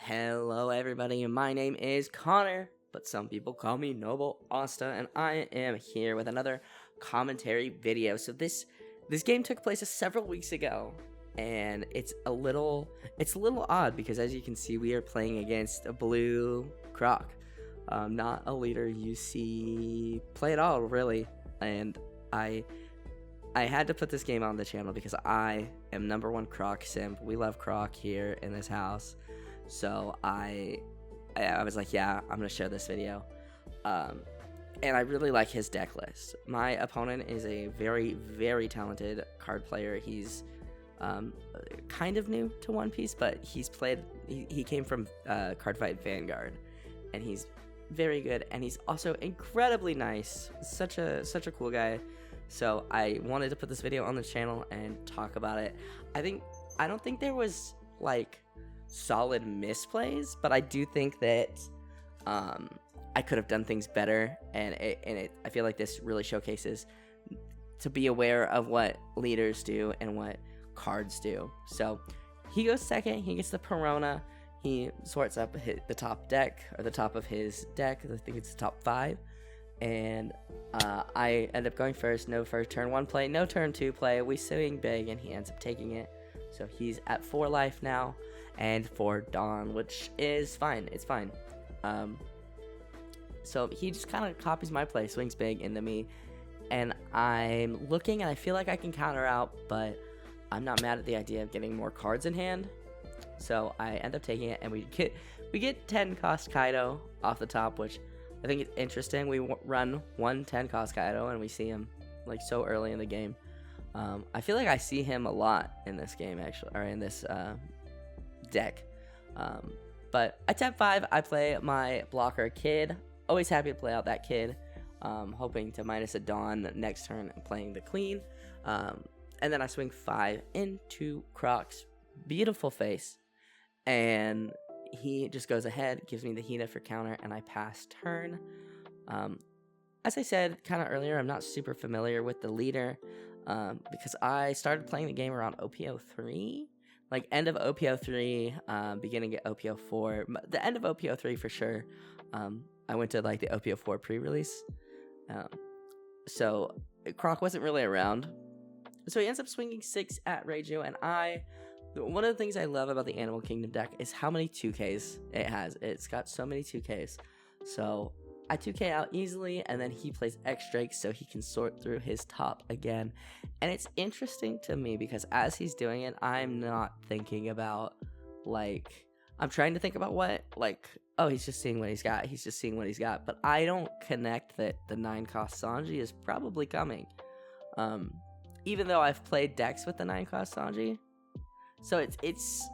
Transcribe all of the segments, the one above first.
Hello everybody, my name is Connor, but some people call me NobleAsta, and I am here with another commentary video. So this game took place several weeks ago, and it's a little odd because, as you can see, we are playing against a blue Croc, not a leader you see play at all, really. And I had to put this game on the channel because I am #1 Croc simp. We love Croc here in this house. So I was like, yeah, I'm gonna share this video. And I really like his deck list. My opponent is a very, very talented card player. He's kind of new to One Piece, but he's played. He came from Cardfight Vanguard, and he's very good. And he's also incredibly nice. Such a cool guy. So I wanted to put this video on the channel and talk about it. I don't think there was like solid misplays, but I do think that I could have done things better, and I feel like this really showcases to be aware of what leaders do and what cards do. So he goes second. He gets the Perona. He sorts up the top deck, or the top of his deck. I think it's the top 5. And I end up going first. No first turn 1 play, no turn 2 play. We swing big, and he ends up taking it. So he's at 4 life now, and 4 Dawn, which is fine. It's fine. So he just kind of copies my play, swings big into me, and I'm looking, and I feel like I can counter out, but I'm not mad at the idea of getting more cards in hand. So I end up taking it, and we get 10 cost Kaido off the top, which I think it's interesting. We run 1 10 cost Kaido, and we see him like so early in the game. I feel like I see him a lot in this game, actually, or in this deck. But I tap 5. I play my blocker Kid. Always happy to play out that Kid. Hoping to minus a Dawn next turn and playing the Queen. And then I swing 5 into Croc's beautiful face, and he just goes ahead, gives me the Hina for counter, and I pass turn. As I said kind of earlier, I'm not super familiar with the leader because I started playing the game around OP03, like end of OP03, beginning at OP04. The end of OP03 for sure. I went to like the OP04 pre-release, so Croc wasn't really around. So he ends up swinging 6 at Reiju, and one of the things I love about the Animal Kingdom deck is how many 2Ks it has. It's got so many 2Ks. So I 2K out easily, and then he plays X-Drake so he can sort through his top again. And it's interesting to me because as he's doing it, I'm not thinking about, like, I'm trying to think about what, like, oh, he's just seeing what he's got. He's just seeing what he's got. But I don't connect that the 9-cost Sanji is probably coming. Even though I've played decks with the 9-cost Sanji. So it's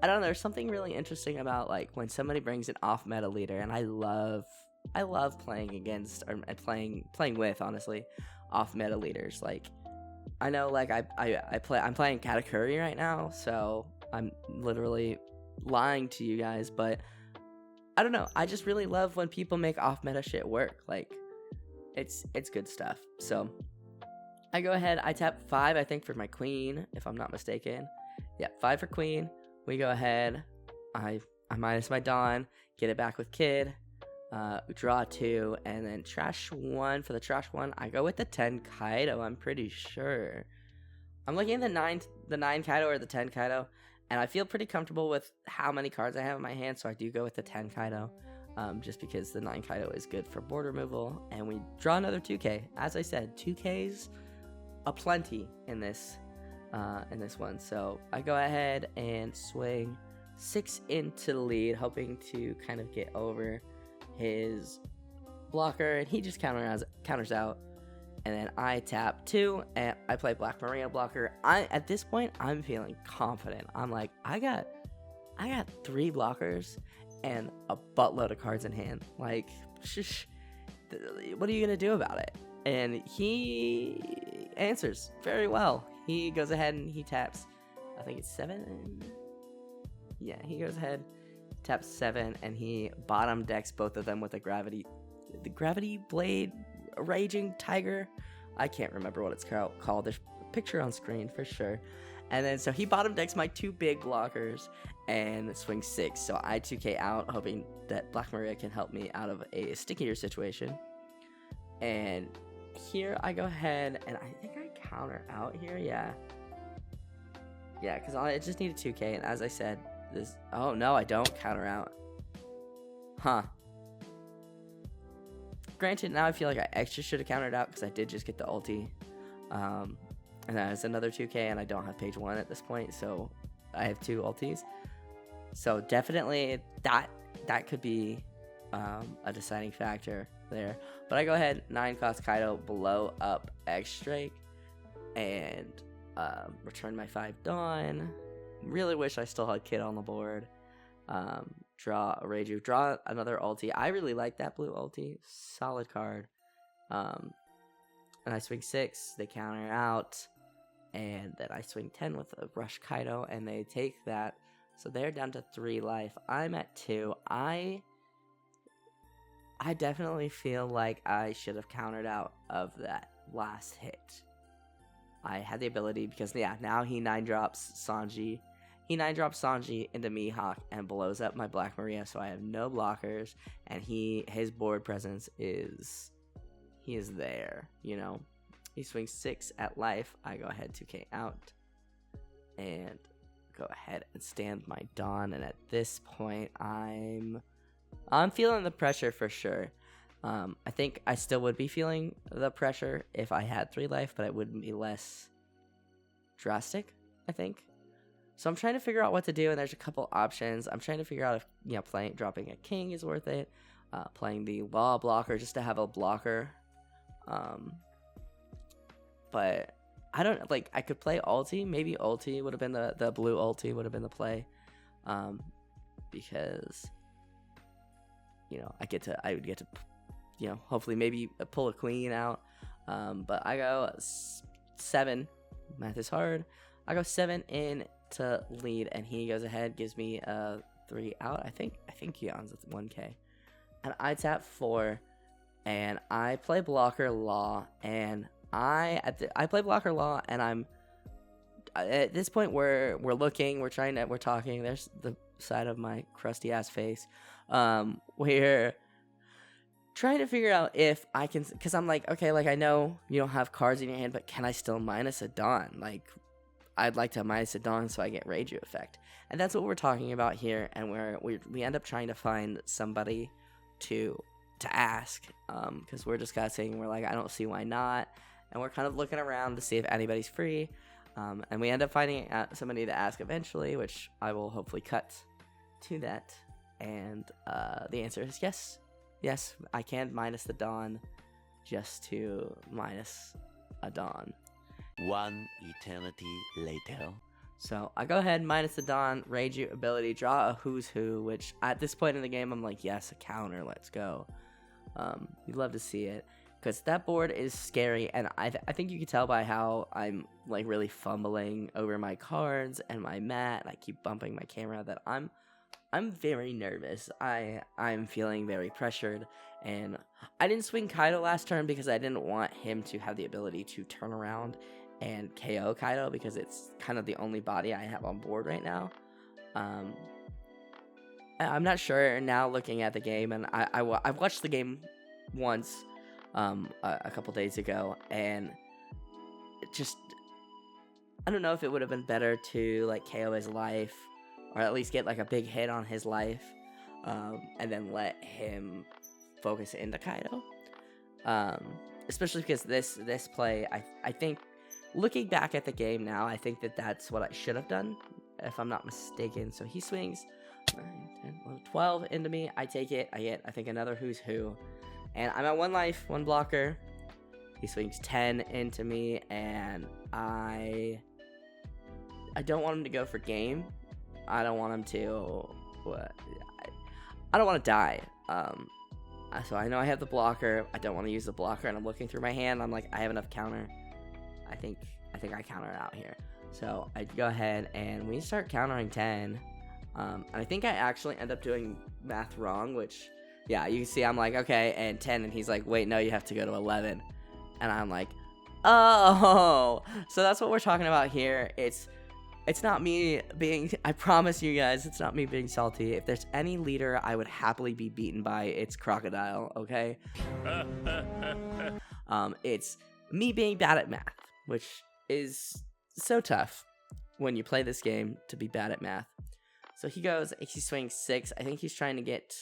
I don't know, there's something really interesting about like when somebody brings an off-meta leader, and I love playing against, or playing with, honestly, off-meta leaders. Like, I know, like I'm playing Katakuri right now, so I'm literally lying to you guys, but I don't know, I just really love when people make off-meta shit work. Like, it's good stuff. So I go ahead, I tap 5, I think, for my Queen, if I'm not mistaken. Yeah, 5 for Queen. We go ahead. I minus my Dawn, get it back with Kid, draw 2, and then trash 1 for the trash 1. I go with the 10 Kaido, I'm pretty sure. I'm looking at the 9 Kaido or the 10 Kaido, and I feel pretty comfortable with how many cards I have in my hand, so I do go with the 10 Kaido, just because the 9 Kaido is good for board removal, and we draw another 2K. As I said, 2Ks aplenty in this one. So I go ahead and swing 6 into the lead, hoping to kind of get over his blocker, and he just counters out. And then I tap 2, and I play Black Maria blocker. At this point, I'm feeling confident. I'm like, I got 3 blockers and a buttload of cards in hand. Like, what are you gonna do about it? And he answers very well. He goes ahead and he taps, I think it's 7. Yeah, he goes ahead, taps 7, and he bottom decks both of them with the gravity blade raging tiger. I can't remember what it's called. There's a picture on screen for sure. And then so he bottom decks my 2 big blockers and swings 6. So I 2k out, hoping that Black Maria can help me out of a stickier situation. And here I go ahead and I think I counter out here. Yeah, because I just need a 2k, and as I said, this, oh no, I don't counter out. Huh. Granted, now I feel like I extra should have countered out because I did just get the ulti. And that's another 2k, and I don't have page 1 at this point, so I have 2 ultis. So definitely that could be a deciding factor there. But I go ahead, 9 cost Kaido, blow up X-Drake, and return my 5 Dawn. Really wish I still had Kid on the board. Draw a Reiju, draw another ulti. I really like that blue ulti, solid card. And I swing 6, they counter out, and then I swing 10 with a Rush Kaido, and they take that. So they're down to 3 life. I'm at 2. I definitely feel like I should have countered out of that last hit. I had the ability because, yeah, now he 9-drops Sanji. He 9-drops Sanji into Mihawk and blows up my Black Maria, so I have no blockers, and his board presence is there, you know. He swings 6 at life. I go ahead 2k out and go ahead and stand my Dawn, and at this point I'm feeling the pressure for sure. I think I still would be feeling the pressure if I had 3 life, but it would be less drastic, I think. So I'm trying to figure out what to do, and there's a couple options. I'm trying to figure out if, you know, dropping a king is worth it, playing the law blocker just to have a blocker. But I don't, like, I could play ulti. Maybe ulti would have been the blue ulti would have been the play, because, you know, I would get to, you know, hopefully maybe pull a queen out. But I go 7. Math is hard. I go 7 in to lead, and he goes ahead, gives me a 3 out. I think he owns with 1k, and I tap 4, and I play blocker law, and I play blocker law, and I'm at this point we're looking, we're talking. There's the side of my crusty ass face. We're trying to figure out if I can, because I'm like, okay, like, I know you don't have cards in your hand, but can I still minus a Dawn? Like, I'd like to minus a Dawn so I get Reiju effect. And that's what we're talking about here, and we end up trying to find somebody to ask, because we're discussing, we're like, I don't see why not, and we're kind of looking around to see if anybody's free, and we end up finding somebody to ask eventually, which I will hopefully cut to that, and the answer is yes, I can minus the Dawn just to minus a Dawn. 1 eternity later. So I go ahead, minus the Dawn, Reiju ability, draw a Who's Who, which at this point in the game I'm like, yes, a counter, let's go. You'd love to see it, because that board is scary, and I think you can tell by how I'm like really fumbling over my cards and my mat, and I keep bumping my camera, that I'm very nervous. I'm feeling very pressured, and I didn't swing Kaido last turn because I didn't want him to have the ability to turn around and KO Kaido, because it's kind of the only body I have on board right now. I'm not sure now looking at the game, and I've watched the game once a couple days ago, and it just, I don't know if it would have been better to like KO his life, or at least get like a big hit on his life, and then let him focus into Kaido. Especially because this play, I think, looking back at the game now, I think that's what I should have done, if I'm not mistaken. So he swings 9, 10, 11, 12 into me. I take it. I get, I think, another Who's Who, and I'm at 1 life, 1 blocker. He swings 10 into me, and I don't want him to go for game. I don't want him to. I don't want to die. So I know I have the blocker. I don't want to use the blocker, and I'm looking through my hand. I'm like, I have enough counter. I think I counter it out here. So I go ahead and we start countering 10. And I think I actually end up doing math wrong, which, yeah, you can see I'm like, okay, and 10, and he's like, wait, no, you have to go to 11. And I'm like, oh. So that's what we're talking about here. It's it's not me being, I promise you guys, it's not me being salty. If there's any leader I would happily be beaten by, it's Crocodile, okay? It's me being bad at math, which is so tough when you play this game to be bad at math. So he swings 6. I think he's trying to get,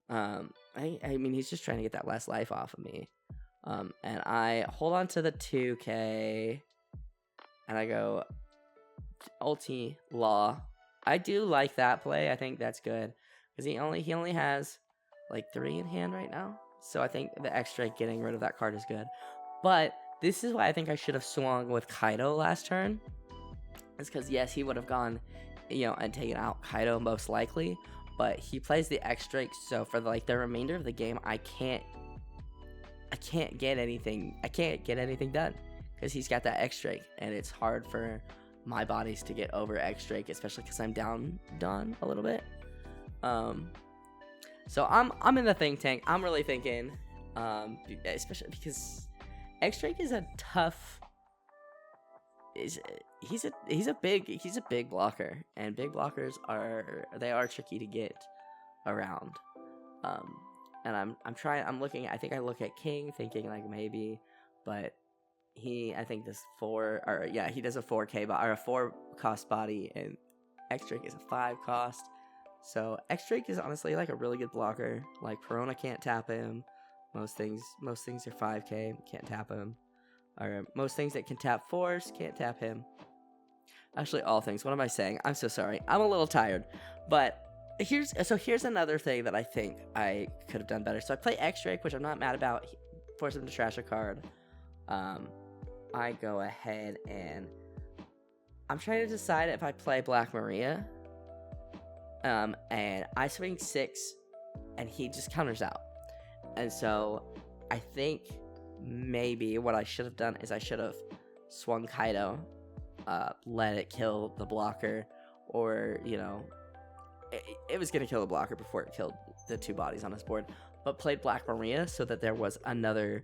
I mean, he's just trying to get that last life off of me. And I hold on to the 2K, and I go ulti law. I do like that play. I think that's good because he only has like 3 in hand right now. So I think the extra getting rid of that card is good. But this is why I think I should have swung with Kaido last turn. It's because yes, he would have gone, and taken out Kaido most likely. But he plays the X-Drake, so for the remainder of the game, I can't get anything. I can't get anything done because he's got that X-Drake, and it's hard for my bodies to get over X-Drake, especially because I'm down a little bit. So I'm in the think tank. I'm really thinking, especially because X-Drake is a tough. He's a big blocker, and big blockers are tricky to get around. And I'm looking. I think I look at King, thinking like maybe, but he does a 4K or a 4 cost body, and X-Drake is a 5 cost. So X-Drake is honestly like a really good blocker. Like Perona can't tap him. Most things are 5K, can't tap him. Or most things that can tap Force can't tap him. Actually, all things. What am I saying? I'm so sorry. I'm a little tired. But here's another thing that I think I could have done better. So I play X-Drake, which I'm not mad about. Force him to trash a card. I go ahead and I'm trying to decide if I play Black Maria. And I swing 6, and he just counters out. And so I think maybe what I should have done is I should have swung Kaido, let it kill the blocker, or it was gonna kill the blocker before it killed the 2 bodies on his board, but played Black Maria so that there was another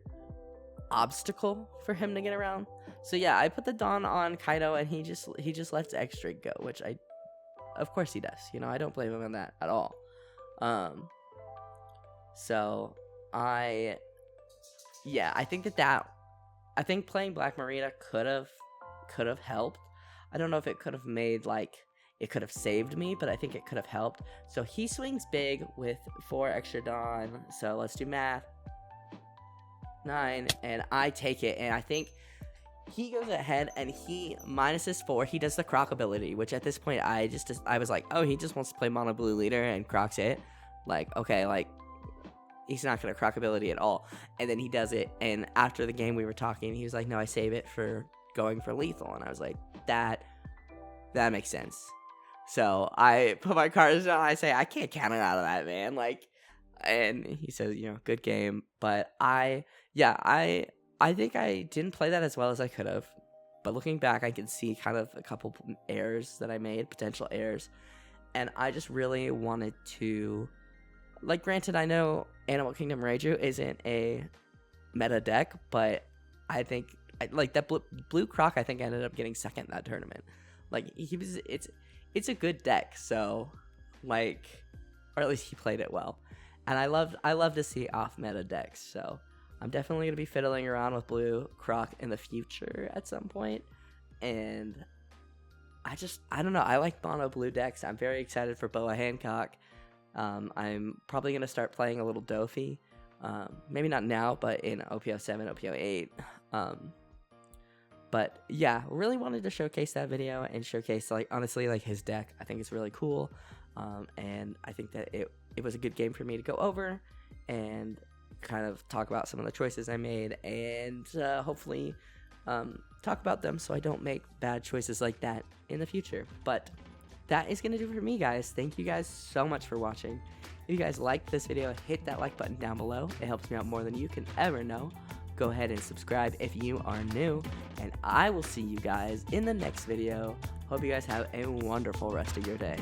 obstacle for him to get around. So yeah, I put the Dawn on Kaido, and he just lets X-Drake go, which of course he does. I don't blame him on that at all. So I think playing Black Maria could have helped. I don't know if it could have made it could have saved me, but I think it could have helped. So he swings big with 4 extra Dawn. So let's do math. 9, and I take it, and I think he goes ahead, and he minus his 4. He does the Croc ability, which at this point I was like, oh, he just wants to play mono blue leader and Crocs it. Okay, he's not gonna Croc ability at all. And then he does it, and after the game we were talking, he was like, no, I save it for going for lethal. And I was like, that makes sense. So I put my cards down, I say, I can't counter out of that, man. And he says, good game. But I think I didn't play that as well as I could have. But looking back, I can see kind of a couple errors that I made, potential errors. And I just really wanted to, granted, I know Animal Kingdom Reiju isn't a meta deck, but I think, that blue Croc, I think ended up getting second in that tournament. It's a good deck, so, or at least he played it well. And I love to see off-meta decks, so I'm definitely going to be fiddling around with blue Croc in the future at some point. And I don't know, I like mono blue decks. I'm very excited for Boa Hancock. I'm probably going to start playing a little Dofi. Maybe not now, but in OP07, OP08. But yeah, really wanted to showcase that video and showcase, honestly, his deck. I think it's really cool. And I think that it was a good game for me to go over and kind of talk about some of the choices I made, and hopefully talk about them so I don't make bad choices like that in the future. But that is going to do it for me, guys. Thank you guys so much for watching. If you guys liked this video, hit that like button down below. It helps me out more than you can ever know. Go ahead and subscribe if you are new, and I will see you guys in the next video. Hope you guys have a wonderful rest of your day.